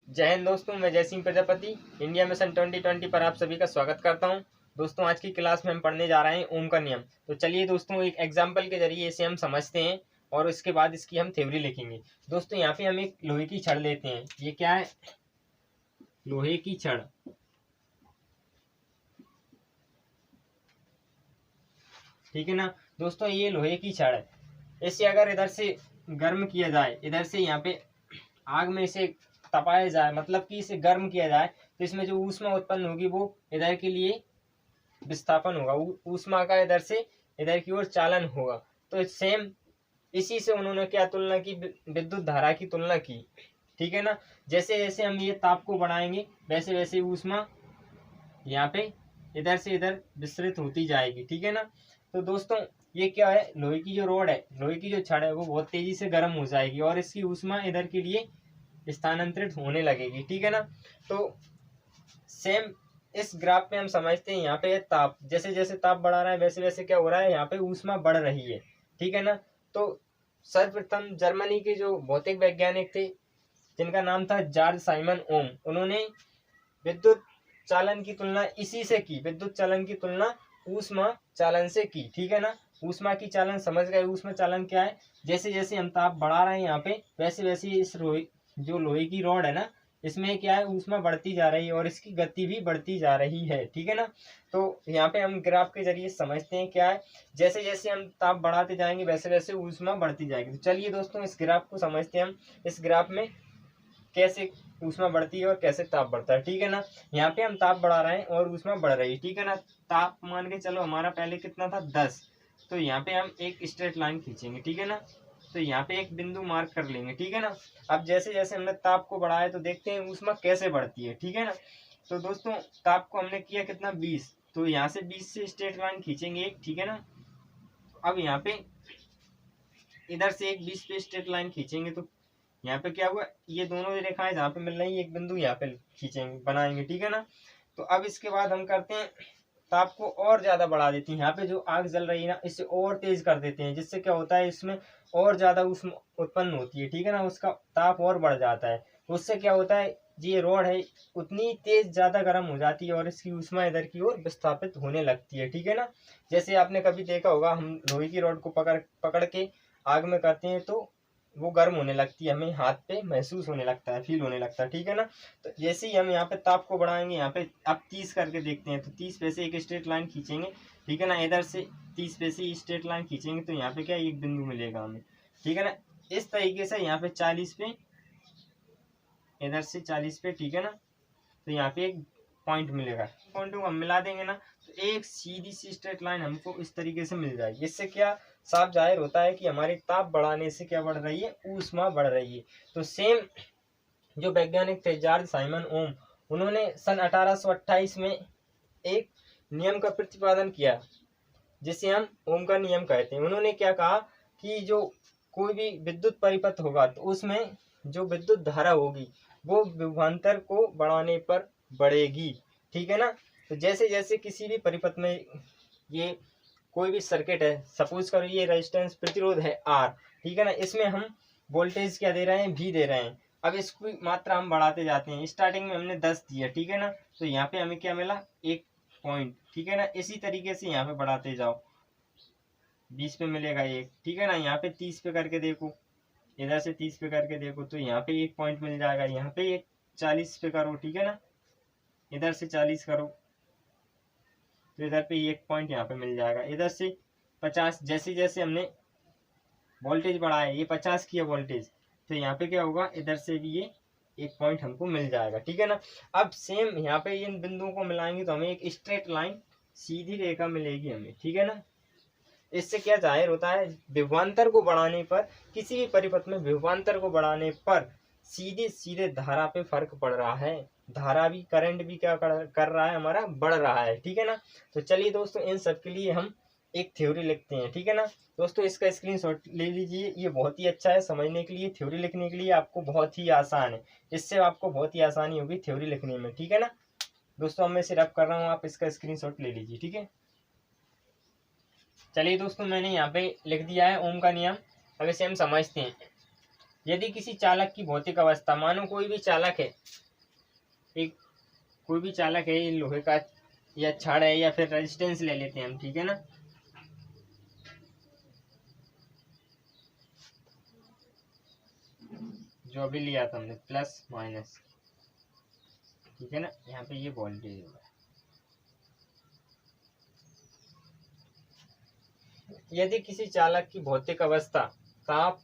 जय हिंद दोस्तों, मैं जय सिंह प्रजापति इंडिया मिशन 2020 पर आप सभी का स्वागत करता हूं। दोस्तों, आज की क्लास में हम पढ़ने जा रहे हैं ओम का नियम। तो चलिए दोस्तों, एक एग्जाम्पल के जरिए इसे हम समझते हैं और इसके बाद इसकी हम थ्योरी लिखेंगे। दोस्तों, यहाँ पे हम एक लोहे की छड़ लेते हैं। ये क्या है? लोहे की छड़। ठीक है ना दोस्तों, ये लोहे की छड़ है। इसे अगर इधर से गर्म किया जाए, इधर से यहाँ पे आग में इसे तपाया जाए, मतलब कि इसे गर्म किया जाए, तो इसमें जो ऊष्मा उत्पन्न होगी वो इधर के लिए विस्थापन होगा। ऊष्मा का इधर से इधर की ओर चालन होगा। तो सेम इसी से उन्होंने क्या तुलना की? विद्युत धारा की तुलना की। ठीक है ना। जैसे जैसे हम ये ताप को बढ़ाएंगे वैसे वैसे ऊष्मा यहाँ पे इधर से इधर विस्तृत होती जाएगी। ठीक है ना। तो दोस्तों, ये क्या है? लोहे की जो रॉड है, लोहे की जो छड़ है, वो बहुत तेजी से गर्म हो जाएगी और इसकी ऊष्मा इधर के लिए स्थानांतरित होने लगेगी। ठीक है ना। तो सेम इस ग्राफ में हम समझते हैं, यहाँ पे ताप, जैसे जैसे ताप बढ़ा रहा है वैसे वैसे क्या हो रहा है? यहाँ पे ऊष्मा बढ़ रही है। ठीक है ना। तो सर्वप्रथम जर्मनी के जो भौतिक वैज्ञानिक थे, जिनका नाम था जॉर्ज साइमन ओम, उन्होंने विद्युत चालन की तुलना इसी से की। विद्युत चालन की तुलना ऊष्मा चालन से की। ठीक है ना। ऊष्मा की चालन समझ गए। ऊष्मा चालन क्या है? जैसे जैसे हम ताप बढ़ा रहे हैं यहाँ पे, वैसे वैसे इस जो लोहे की रॉड है ना, इसमें क्या है? ऊष्मा बढ़ती जा रही है और इसकी गति भी बढ़ती जा रही है। ठीक है ना। तो यहाँ पे हम ग्राफ के जरिए समझते हैं क्या है, जैसे जैसे हम ताप बढ़ाते जाएंगे वैसे वैसे ऊष्मा बढ़ती जाएगी। तो चलिए दोस्तों, इस ग्राफ को समझते हैं हम। इस ग्राफ में कैसे ऊष्मा बढ़ती है और कैसे ताप बढ़ता है। ठीक है ना। यहाँ पे हम ताप बढ़ा रहे हैं और ऊष्मा बढ़ रही है। ठीक है ना। ताप मान के चलो हमारा पहले कितना था? 10। तो यहाँ पे हम एक स्ट्रेट लाइन खींचेंगे। ठीक है ना। तो यहाँ पे एक बिंदु मार्क कर लेंगे। ठीक है ना। अब जैसे जैसे हमने ताप को बढ़ाया तो देखते हैं ऊष्मा कैसे बढ़ती है। ठीक है ना। तो दोस्तों, ताप को हमने किया कितना? 20। तो यहाँ से 20 से स्ट्रेट लाइन खींचेंगे एक। ठीक है ना। अब यहाँ पे इधर से एक 20 पे स्ट्रेट लाइन खींचेंगे तो यहाँ पे क्या हुआ? ये दोनों रेखाएं जहाँ पे मिल रही है, एक बिंदु यहाँ पे खींचेंगे, बनाएंगे। ठीक है ना। तो अब इसके बाद हम करते हैं, ताप को और ज्यादा बढ़ा देते हैं। यहाँ पे जो आग जल रही है ना, इसे और तेज कर देते हैं, जिससे क्या होता है? इसमें और ज्यादा ऊष्मा उत्पन्न होती है। ठीक है ना। उसका ताप और बढ़ जाता है। उससे क्या होता है? ये रॉड है उतनी तेज ज्यादा गर्म हो जाती है और इसकी ऊष्मा इधर की ओर विस्थापित होने लगती है। ठीक है ना। जैसे आपने कभी देखा होगा, हम लोहे की रॉड को पकड़ पकड़ के आग में करते हैं तो वो गर्म होने लगती है, हमें हाथ पे महसूस होने लगता है, फील होने लगता है। ठीक है ना। तो जैसे ही हम यहाँ पे ताप को बढ़ाएंगे, यहाँ पे अब 30 करके देखते हैं, तो 30 पे से एक स्ट्रेट लाइन खींचेंगे। ठीक है ना। इधर से 30 पे से स्ट्रेट लाइन खींचेंगे तो यहाँ पे क्या? एक बिंदु मिलेगा हमें। ठीक है ना। इस तरीके से यहाँ पे 40 पे, इधर से 40 पे। ठीक है ना। तो यहाँ पे एक पॉइंट मिलेगा। पॉइंट को हम मिला देंगे ना, तो एक सीधी सी स्ट्रेट लाइन हमको इस तरीके से मिल जाएगी। इससे क्या साफ जाहिर होता है कि हमारी ताप बढ़ाने से क्या बढ़ रही है? ऊष्मा बढ़ रही है। तो सेम जो वैज्ञानिक थे जॉर्ज साइमन ओम, उन्होंने सन 1828 में एक नियम का प्रतिपादन किया, जिसे हम ओम का नियम कहते हैं। उन्होंने क्या कहा कि जो कोई भी विद्युत परिपथ होगा तो उसमें जो विद्युत धारा होगी वो विभवांतर को बढ़ाने पर बढ़ेगी। ठीक है ना। तो जैसे जैसे किसी भी परिपथ में, ये कोई भी सर्किट है, सपोज करो ये रेजिस्टेंस प्रतिरोध है आर। ठीक है ना। इसमें हम वोल्टेज क्या दे रहे हैं? भी दे रहे हैं। अब इसकी मात्रा हम बढ़ाते जाते हैं। स्टार्टिंग में हमने 10 दिया। ठीक है ना। तो यहाँ पे हमें क्या मिला? एक पॉइंट। ठीक है ना। इसी तरीके से यहाँ पे बढ़ाते जाओ, 20 पे मिलेगा एक। ठीक है ना। यहाँ पे 30 पे करके देखो, इधर से 30 पे करके देखो तो यहाँ पे एक पॉइंट मिल जाएगा। यहाँ पे एक 40 पे करो। ठीक है ना। इधर से 40 करो तो इधर पे एक पॉइंट यहाँ पे मिल जाएगा। इधर से 50, जैसे जैसे हमने वोल्टेज बढ़ाया, ये 50 की है वोल्टेज, तो यहाँ पे क्या होगा? इधर से भी ये एक पॉइंट हमको मिल जाएगा। ठीक है ना। अब सेम यहाँ पे इन बिंदुओं को मिलाएंगे तो हमें एक स्ट्रेट लाइन, सीधी रेखा मिलेगी हमें। ठीक है ना। इससे क्या जाहिर होता है? विभवांतर को बढ़ाने पर, किसी भी परिपथ में विभवांतर को बढ़ाने पर सीधे सीधे धारा पे फर्क पड़ रहा है। धारा भी, करंट भी क्या कर रहा है? हमारा बढ़ रहा है। ठीक है ना। तो चलिए दोस्तों, इन सब के लिए हम एक थ्योरी लिखते हैं। ठीक है ना। दोस्तों, इसका स्क्रीनशॉट ले लीजिए, ये बहुत ही अच्छा है समझने के लिए। थ्योरी लिखने के लिए आपको बहुत ही आसान है, इससे आपको बहुत ही आसानी होगी थ्योरी लिखने में। ठीक है ना। दोस्तों, मैं इसे रब कर रहा हूँ, आप इसका स्क्रीनशॉट ले लीजिए। ठीक है। चलिए दोस्तों, मैंने यहाँ पे लिख दिया है ओम का नियम। अब इसे हम समझते हैं। यदि किसी चालक की भौतिक अवस्था, मानो कोई भी चालक है, कोई भी चालक है, ये लोहे का या छड़ है या फिर रेजिस्टेंस ले लेते हैं हम, ठीक है ना। जो अभी लिया था हमने प्लस माइनस, ठीक है ना, यहाँ पे ये वोल्टेज होगा। यदि किसी चालक की भौतिक अवस्था, ताप,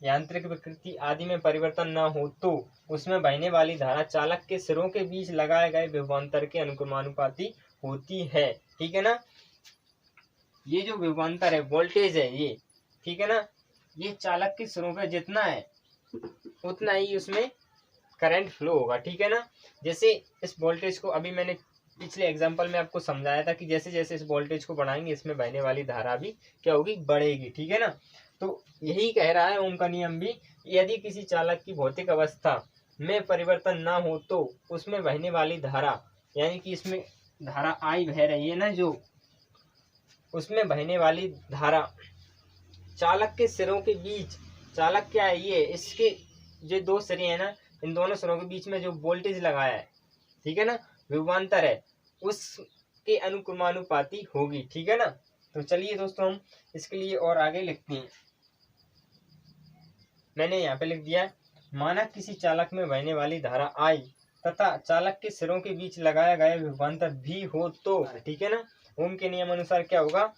यांत्रिक विकृति आदि में परिवर्तन न हो तो उसमें बहने वाली धारा चालक के सिरों के बीच लगाए गए विभवांतर के अनुक्रमानुपाती होती है, ठीक है ना। ये जो विभवांतर है, वोल्टेज है ये, ठीक है ना, ये चालक के सिरों पे जितना है उतना ही उसमें करंट फ्लो होगा, ठीक है ना। जैसे इस वोल्टेज को अभी मैंने पिछले एग्जांपल में आपको समझाया था कि जैसे जैसे इस वोल्टेज को बढ़ाएंगे इसमें बहने वाली धारा भी क्या होगी, बढ़ेगी, ठीक है ना। तो यही कह रहा है ओम का नियम भी, यदि किसी चालक की भौतिक अवस्था में परिवर्तन ना हो तो उसमें बहने वाली धारा, यानी कि इसमें धारा आई बह रही है ना, जो उसमें बहने वाली धारा चालक के सिरों के बीच, चालक क्या है ये, इसके जो दो सिरे हैं ना, इन दोनों सिरों के बीच में जो वोल्टेज लगाया है, ठीक है ना, विभवांतर है, उसके अनुक्रमानुपाती होगी, ठीक है ना। तो चलिए दोस्तों हम इसके लिए और आगे लिखते हैं। मैंने यहाँ पे लिख दिया, माना किसी चालक में बहने वाली धारा आई तथा चालक के सिरों के बीच लगाया गया विभवांतर भी हो तो, ठीक है ना, ओम के नियम अनुसार क्या होगा,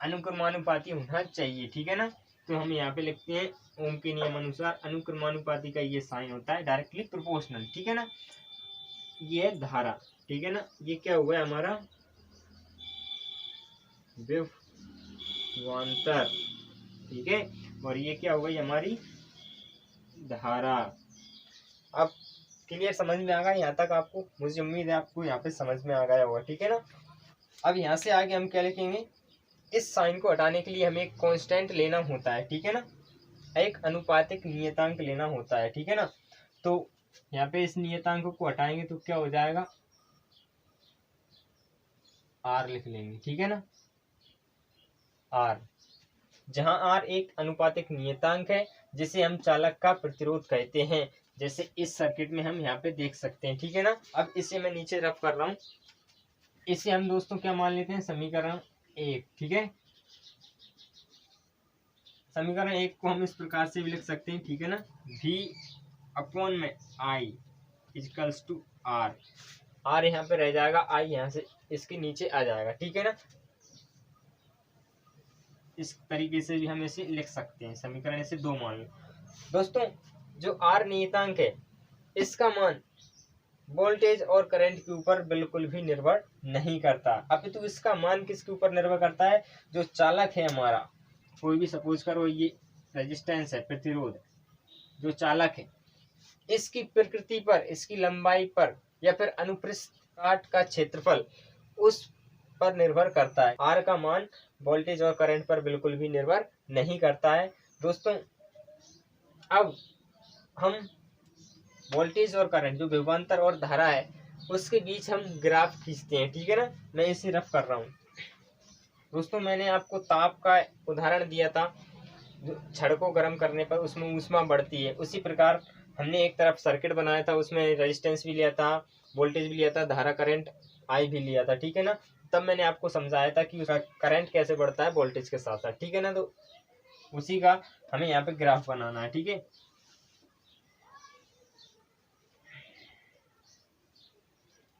अनुक्रमानुपाती होना चाहिए, ठीक है ना। तो हम यहाँ पे लिखते हैं, ओम के नियम अनुसार अनुक्रमानुपाती का ये साइन होता है डायरेक्टली प्रोपोर्शनल, ठीक है ना। ये धारा, ठीक है ना, ये क्या हुआ हमारा विभवांतर, ठीक है, और ये क्या हो गई हमारी धारा। अब क्लियर समझ में आ गया यहाँ तक आपको, मुझे उम्मीद है आपको यहाँ पे समझ में आ गया होगा, ठीक है ना। अब यहाँ से आगे हम क्या लिखेंगे, इस साइन को हटाने के लिए हमें एक कांस्टेंट लेना होता है, ठीक है ना, एक अनुपातिक नियतांक लेना होता है, ठीक है ना। तो यहाँ पे इस नियतांक को हटाएंगे तो क्या हो जाएगा, आर लिख लेंगे, ठीक है ना, आर, जहां आर एक अनुपातिक नियतांक है जिसे हम चालक का प्रतिरोध कहते हैं, जैसे इस सर्किट में हम यहाँ पे देख सकते हैं, ठीक है ना। अब इसे मैं नीचे रफ कर रहा हूँ, इसे हम दोस्तों क्या मान लेते हैं, समीकरण 1, ठीक है। समीकरण 1 को हम इस प्रकार से भी लिख सकते हैं, ठीक है ना, V अपॉन में I equals to r, r यहाँ पे रह जाएगा, आई यहाँ से इसके नीचे आ जाएगा, ठीक है ना। इस तरीके से भी हम इसे लिख सकते हैं, समीकरण ऐसे दो मान लो दोस्तों। जो आर नियतांक है इसका मान वोल्टेज और करंट के ऊपर बिल्कुल भी निर्भर नहीं करता, अपितु इसका मान किसके ऊपर निर्भर करता है, जो चालक है हमारा, कोई भी सपोज करो ये रेजिस्टेंस है, प्रतिरोध, जो चालक है इसकी प्रकृति पर, इसकी लंबाई पर, या फिर अनुप्रस्थ काट का क्षेत्रफल, उस पर निर्भर करता है। आर का मान वोल्टेज और करंट पर बिल्कुल भी निर्भर नहीं करता है दोस्तों। अब हम वोल्टेज और करंट, जो विभवांतर और धारा है, उसके बीच हम ग्राफ खींचते हैं, ठीक है ना। मैं इसे रफ कर रहा हूँ दोस्तों। मैंने आपको ताप का उदाहरण दिया था, जो छड़ को गर्म करने पर उसमें ऊष्मा बढ़ती है, उसी प्रकार हमने एक तरफ सर्किट बनाया था, उसमें रेजिस्टेंस भी लिया था, वोल्टेज भी लिया था, धारा करंट आई भी लिया था, ठीक है ना। तब मैंने आपको समझाया था कि उसका करंट कैसे बढ़ता है वोल्टेज के साथ साथ, ठीक है ना। तो उसी का हमें यहाँ पे ग्राफ बनाना है, ठीक है।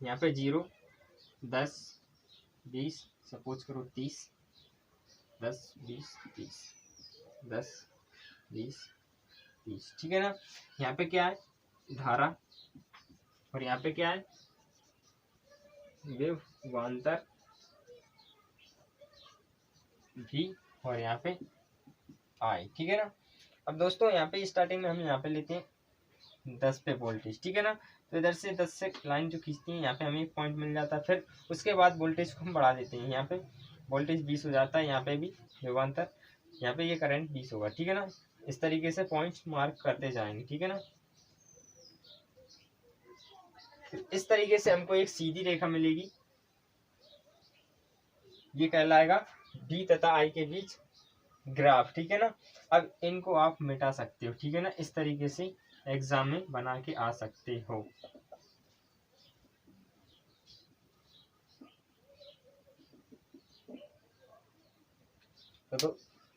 यहाँ पे 0, 10, 20, सपोज करो 30, 10, 20, 30, 10, 20, 30, ठीक है ना। यहाँ पे क्या है, धारा, और यहाँ पे क्या है, विभवांतर भी, और यहाँ पे आई, ठीक है ना। अब दोस्तों यहाँ पे स्टार्टिंग में हम यहाँ पे लेते हैं 10 पे वोल्टेज, ठीक है ना। तो इधर से 10 से लाइन जो खींचती है, यहाँ पे हमें एक पॉइंट मिल जाता है, फिर उसके बाद वोल्टेज को हम बढ़ा देते हैं, यहाँ पे वोल्टेज 20 हो जाता है, यहाँ पे भी विभवांतर, यहाँ पे ये करंट 20 होगा, ठीक है ना। इस तरीके से पॉइंट्स मार्क करते जाएंगे, ठीक है ना। इस तरीके से हमको एक सीधी रेखा मिलेगी, ये कहलाएगा V तथा I के बीच ग्राफ, ठीक है ना। अब इनको आप मिटा सकते हो, ठीक है ना, इस तरीके से एग्जाम में बना के आ सकते हो। तो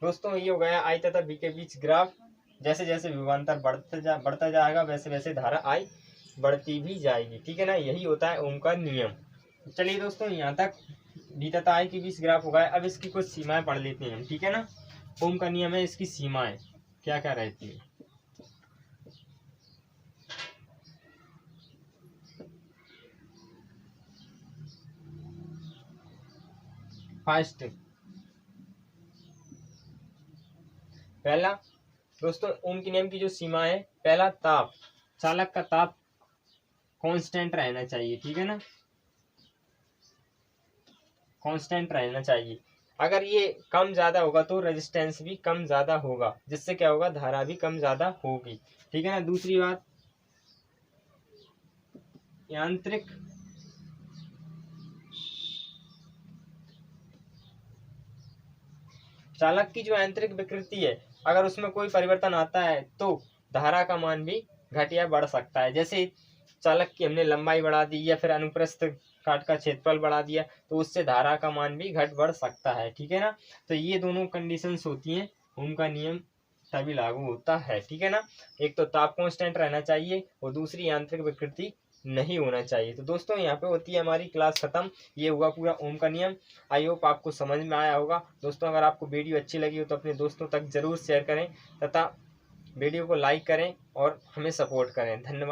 दोस्तों ये हो गया आई तथा बी के बीच ग्राफ। जैसे जैसे विभवांतर बढ़ता जाएगा वैसे वैसे धारा आई बढ़ती भी जाएगी, ठीक है ना। यही होता है ओम का नियम। चलिए दोस्तों यहाँ तक बी तथा आई के बीच ग्राफ हो गया। अब इसकी कुछ सीमाएं पढ़ लेते हैं हम, ठीक है ना। ओम का नियम है, इसकी सीमाएं क्या क्या रहती है। फर्स्ट, पहला दोस्तों ओम के नियम की जो सीमा है, पहला ताप, चालक का ताप कांस्टेंट रहना चाहिए, ठीक है ना, कांस्टेंट रहना चाहिए। अगर ये कम ज्यादा होगा तो रेजिस्टेंस भी कम ज्यादा होगा, जिससे क्या होगा, धारा भी कम ज्यादा होगी, ठीक है ना। दूसरी बात, यांत्रिक चालक की जो यांत्रिक विकृति है, अगर उसमें कोई परिवर्तन आता है तो धारा का मान भी घट या बढ़ सकता है। जैसे चालक की हमने लंबाई बढ़ा दी या फिर अनुप्रस्थ काट का क्षेत्रफल बढ़ा दिया तो उससे धारा का मान भी घट बढ़ सकता है, ठीक है ना। तो ये दोनों कंडीशंस होती हैं, ओम का नियम तभी लागू होता है, ठीक है ना। एक तो ताप कांस्टेंट रहना चाहिए और दूसरी यांत्रिक विकृति नहीं होना चाहिए। तो दोस्तों यहाँ पे होती है हमारी क्लास खत्म। ये हुआ पूरा ओम का नियम। आई होप आपको समझ में आया होगा। दोस्तों अगर आपको वीडियो अच्छी लगी हो तो अपने दोस्तों तक जरूर शेयर करें तथा वीडियो को लाइक करें और हमें सपोर्ट करें। धन्यवाद।